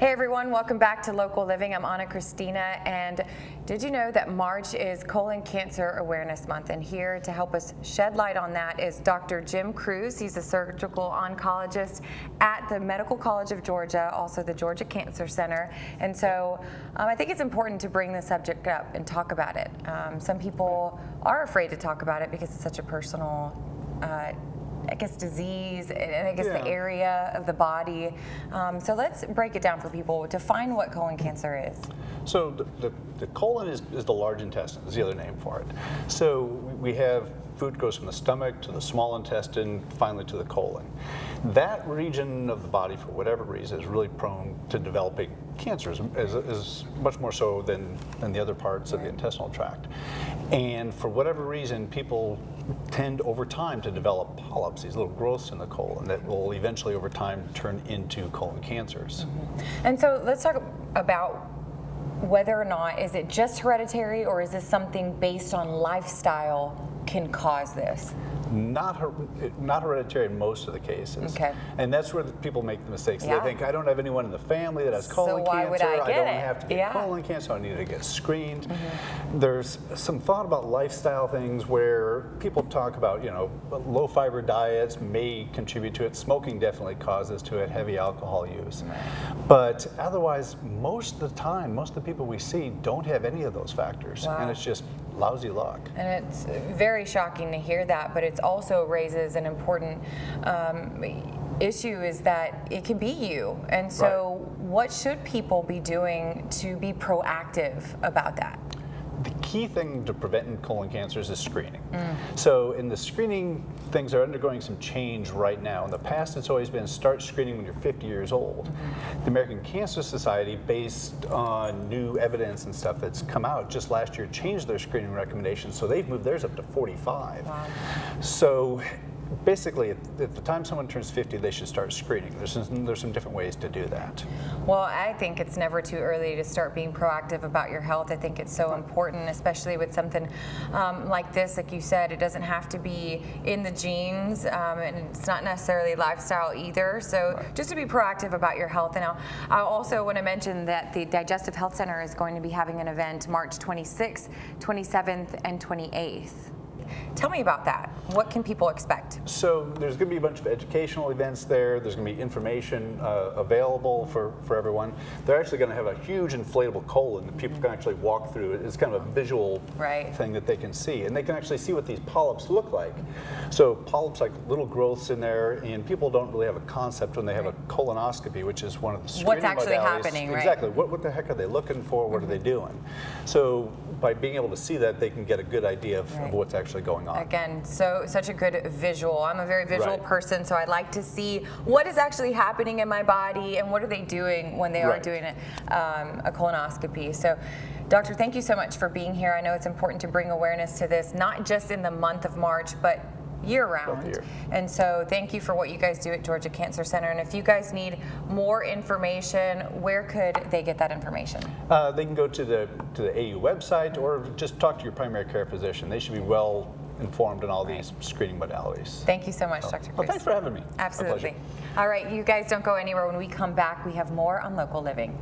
Hey everyone, welcome back to Local Living. I'm Anna Christina, and did you know that March is Colon Cancer Awareness Month? And here to help us shed light on that is Dr. Jim Kruse. He's a surgical oncologist at the Medical College of Georgia, also the Georgia Cancer Center. And so I think it's important to bring the subject up and talk about it. Some people are afraid to talk about it because it's such a personal I guess disease and I guess the area of the body. So let's break it down for people. Define what colon cancer is. So the colon is the large intestine, is the other name for it. So we have food goes from the stomach to the small intestine, finally to the colon. That region of the body, for whatever reason, is really prone to developing cancers, is much more so than the other parts of the intestinal tract. And for whatever reason, people tend over time to develop polyps, these little growths in the colon that will eventually over time turn into colon cancers. Mm-hmm. And so let's talk about whether or not, is it just hereditary or is this something based on lifestyle can cause this? Not hereditary in most of the cases. Okay. And that's where people make the mistakes. They think, I don't have anyone in the family that has colon why cancer. Would I don't it? have to get colon cancer, so I need to get screened. There's some thought about lifestyle things where people talk about, low fiber diets may contribute to it. Smoking definitely causes to it, heavy alcohol use. But otherwise, most of the time, most of the people we see don't have any of those factors. And it's just lousy luck. And it's very shocking to hear that, but it also raises an important issue is that it can be you. And so what should people be doing to be proactive about that? The key thing to preventing colon cancers is screening. So in the screening, things are undergoing some change right now. In the past, it's always been start screening when you're 50 years old. The American Cancer Society, based on new evidence and stuff that's come out just last year, changed their screening recommendations, so they've moved theirs up to 45. Wow. So basically, at the time someone turns 50, they should start screening. There's some different ways to do that. Well, I think it's never too early to start being proactive about your health. I think it's so important, especially with something like this. Like you said, it doesn't have to be in the genes, and it's not necessarily lifestyle either. So just to be proactive about your health. And I also want to mention that the Digestive Health Center is going to be having an event March 26th, 27th, and 28th. Tell me about that. What can people expect? So there's going to be a bunch of educational events there. There's going to be information available for everyone. They're actually going to have a huge inflatable colon that people can actually walk through. It's kind of a visual thing that they can see. And they can actually see what these polyps look like. So polyps like little growths in there, and people don't really have a concept when they have a colonoscopy, which is one of the screening what's actually modalities. Happening, Exactly. What the heck are they looking for? What are they doing? So by being able to see that, they can get a good idea of what's actually going on. Again, such a good visual. I'm a very visual person, so I like to see what is actually happening in my body and what are they doing when they are doing a colonoscopy. So, Doctor, thank you so much for being here. I know it's important to bring awareness to this, not just in the month of March, but year-round. And so thank you for what you guys do at Georgia Cancer Center. And if you guys need more information, where could they get that information? They can go to the AU website or just talk to your primary care physician. They should be well informed on all these screening modalities. Thank you so much, Dr. Kruse. Well, thanks for having me. Absolutely. All right, you guys don't go anywhere. When we come back, we have more on Local Living.